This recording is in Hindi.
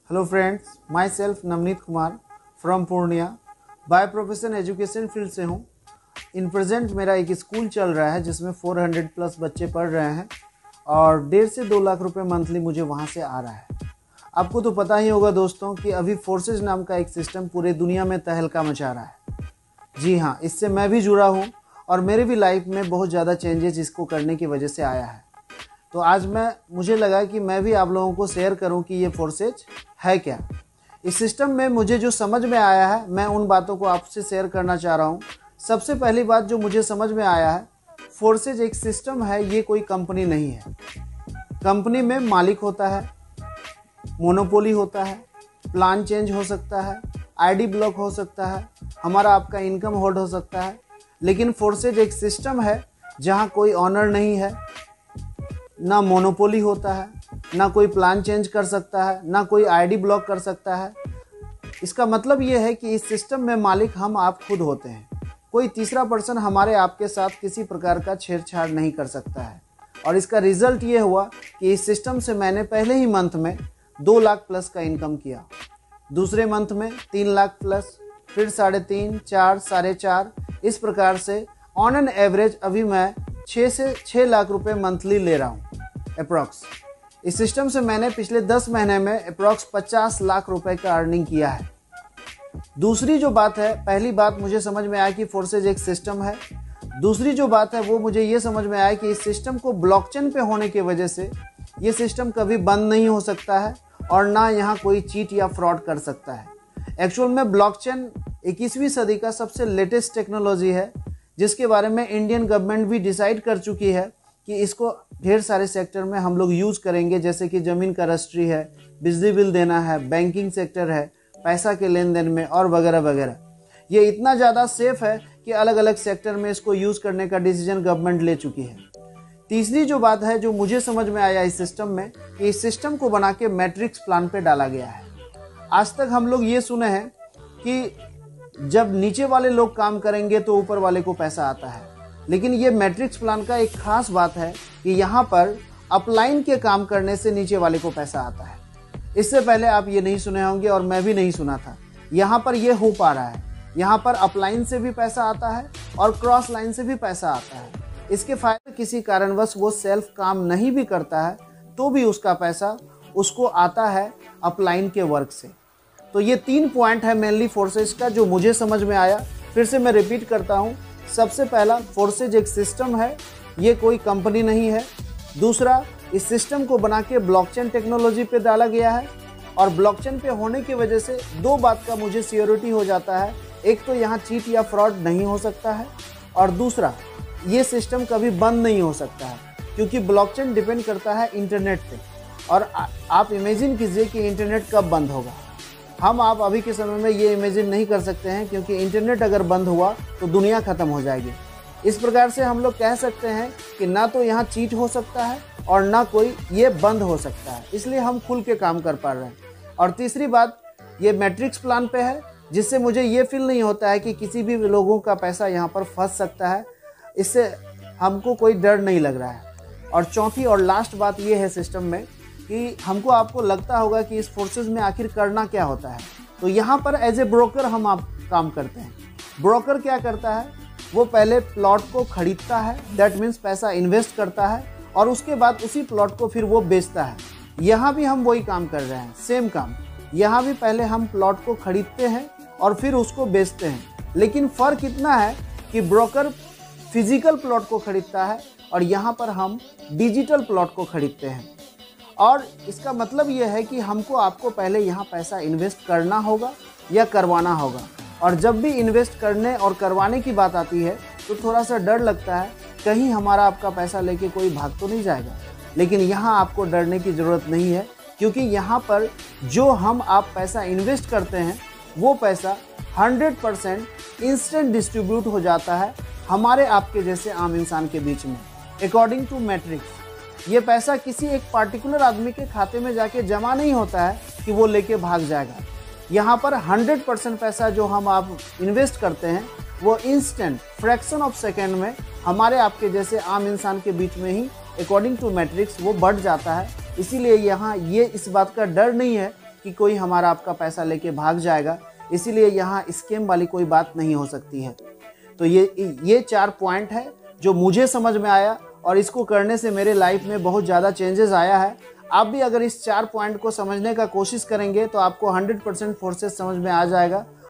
Hello friends, myself Navneet Kumar from Purnia. By profession education field से हूँ। इन प्रेजेंट मेरा एक स्कूल चल रहा है जिसमें 400 प्लस बच्चे पढ़ रहे हैं और 1.5 से 2 लाख रुपए मंथली मुझे वहाँ से आ रहा है। आपको तो पता ही होगा दोस्तों कि अभी फोर्सेज नाम का एक सिस्टम पूरे दुनिया में तहलका मचा रहा है। जी हाँ, इससे मैं भी जुड़ा हूँ और मेरे भी लाइफ में बहुत ज़्यादा चेंजेस इसको करने की वजह से आया है। तो आज मुझे लगा कि मैं भी आप लोगों को शेयर करूं कि ये फोर्सेज है क्या। इस सिस्टम में मुझे जो समझ में आया है मैं उन बातों को आपसे शेयर करना चाह रहा हूं। सबसे पहली बात जो मुझे समझ में आया है, फोर्सेज एक सिस्टम है, ये कोई कंपनी नहीं है। कंपनी में मालिक होता है, मोनोपोली होता है, प्लान चेंज हो सकता है, आईडी ब्लॉक हो सकता है, हमारा आपका इनकम होल्ड हो सकता है। लेकिन फोर्सेज एक सिस्टम है जहाँ कोई ऑनर नहीं है, ना मोनोपोली होता है, ना कोई प्लान चेंज कर सकता है, ना कोई आईडी ब्लॉक कर सकता है। इसका मतलब ये है कि इस सिस्टम में मालिक हम आप खुद होते हैं। कोई तीसरा पर्सन हमारे आपके साथ किसी प्रकार का छेड़छाड़ नहीं कर सकता है। और इसका रिजल्ट ये हुआ कि इस सिस्टम से मैंने पहले ही मंथ में 2 लाख प्लस का इनकम किया, दूसरे मंथ में 3 लाख प्लस, फिर 3.5, 4, 4.5, इस प्रकार से ऑन एन एवरेज अभी मैं 6 से 6 लाख रुपए मंथली ले रहा हूँ अप्रॉक्स। इस सिस्टम से मैंने पिछले 10 महीने में अप्रॉक्स 50 लाख रुपए का अर्निंग किया है। दूसरी जो बात है, पहली बात मुझे समझ में आया कि फोर्सेज एक सिस्टम है। दूसरी जो बात है वो मुझे ये समझ में आया कि इस सिस्टम को ब्लॉकचेन पे होने की वजह से ये सिस्टम कभी बंद नहीं हो सकता है और ना यहाँ कोई चीट या फ्रॉड कर सकता है। एक्चुअल में ब्लॉकचेन 21वीं सदी का सबसे लेटेस्ट टेक्नोलॉजी है जिसके बारे में इंडियन गवर्नमेंट भी डिसाइड कर चुकी है कि इसको ढेर सारे सेक्टर में हम लोग यूज़ करेंगे, जैसे कि ज़मीन का रजिस्ट्री है, बिजली बिल देना है, बैंकिंग सेक्टर है, पैसा के लेन देन में और वगैरह वगैरह। ये इतना ज़्यादा सेफ है कि अलग अलग सेक्टर में इसको यूज़ करने का डिसीजन गवर्नमेंट ले चुकी है। तीसरी जो बात है जो मुझे समझ में आया इस सिस्टम में, कि इस सिस्टम को बना के मैट्रिक्स प्लान पे डाला गया है। आज तक हम लोग ये सुने हैं कि जब नीचे वाले लोग काम करेंगे तो ऊपर वाले को पैसा आता है, लेकिन ये मैट्रिक्स प्लान का एक खास बात है कि यहाँ पर अपलाइन के काम करने से नीचे वाले को पैसा आता है। इससे पहले आप ये नहीं सुने होंगे और मैं भी नहीं सुना था। यहाँ पर ये हो पा रहा है। यहाँ पर अपलाइन से भी पैसा आता है और क्रॉस लाइन से भी पैसा आता है। इसके फायदे, किसी कारणवश वो सेल्फ काम नहीं भी करता है तो भी उसका पैसा उसको आता है अपलाइन के वर्क से। तो ये 3 पॉइंट है मेनली फोर्सेज का जो मुझे समझ में आया। फिर से मैं रिपीट करता हूँ। सबसे पहला, फोर्सेज एक सिस्टम है, ये कोई कंपनी नहीं है। दूसरा, इस सिस्टम को बना के ब्लॉकचेन टेक्नोलॉजी पे डाला गया है और ब्लॉकचेन पे होने की वजह से 2 बात का मुझे श्योरिटी हो जाता है। एक तो यहाँ चीट या फ्रॉड नहीं हो सकता है और दूसरा, ये सिस्टम कभी बंद नहीं हो सकता है क्योंकि ब्लॉकचेन डिपेंड करता है इंटरनेट पे। और आप इमेजिन कीजिए कि इंटरनेट कब बंद होगा। हम आप अभी के समय में ये इमेजिन नहीं कर सकते हैं क्योंकि इंटरनेट अगर बंद हुआ तो दुनिया ख़त्म हो जाएगी। इस प्रकार से हम लोग कह सकते हैं कि ना तो यहाँ चीट हो सकता है और ना कोई ये बंद हो सकता है, इसलिए हम खुल के काम कर पा रहे हैं। और तीसरी बात, ये मैट्रिक्स प्लान पे है जिससे मुझे ये फील नहीं होता है कि किसी भी लोगों का पैसा यहाँ पर फंस सकता है। इससे हमको कोई डर नहीं लग रहा है। और चौथी और लास्ट बात ये है सिस्टम में कि हमको आपको लगता होगा कि इस फोर्सेज में आखिर करना क्या होता है। तो यहाँ पर एज ए ब्रोकर हम आप काम करते हैं। ब्रोकर क्या करता है, वो पहले प्लॉट को खरीदता है, दैट मीन्स पैसा इन्वेस्ट करता है और उसके बाद उसी प्लॉट को फिर वो बेचता है। यहाँ भी हम वही काम कर रहे हैं, सेम काम। यहाँ भी पहले हम प्लॉट को खरीदते हैं और फिर उसको बेचते हैं, लेकिन फ़र्क इतना है कि ब्रोकर फिजिकल प्लॉट को खरीदता है और यहाँ पर हम डिजिटल प्लॉट को खरीदते हैं। और इसका मतलब ये है कि हमको आपको पहले यहाँ पैसा इन्वेस्ट करना होगा या करवाना होगा। और जब भी इन्वेस्ट करने और करवाने की बात आती है तो थोड़ा सा डर लगता है, कहीं हमारा आपका पैसा लेके कोई भाग तो नहीं जाएगा। लेकिन यहाँ आपको डरने की ज़रूरत नहीं है क्योंकि यहाँ पर जो हम आप पैसा इन्वेस्ट करते हैं वो पैसा 100% इंस्टेंट डिस्ट्रीब्यूट हो जाता है हमारे आपके जैसे आम इंसान के बीच में। अकॉर्डिंग टू मैट्रिक्स, ये पैसा किसी एक पार्टिकुलर आदमी के खाते में जाके जमा नहीं होता है कि वो लेके भाग जाएगा। यहाँ पर 100% पैसा जो हम आप इन्वेस्ट करते हैं वो इंस्टेंट फ्रैक्शन ऑफ सेकेंड में हमारे आपके जैसे आम इंसान के बीच में ही अकॉर्डिंग टू मैट्रिक्स वो बढ़ जाता है। इसीलिए यहाँ ये इस बात का डर नहीं है कि कोई हमारा आपका पैसा लेके भाग जाएगा, इसीलिए यहाँ स्कैम वाली कोई बात नहीं हो सकती है। तो ये 4 पॉइंट है जो मुझे समझ में आया और इसको करने से मेरे लाइफ में बहुत ज़्यादा चेंजेस आया है। आप भी अगर इस 4 पॉइंट को समझने का कोशिश करेंगे तो आपको 100% फोर्सेस समझ में आ जाएगा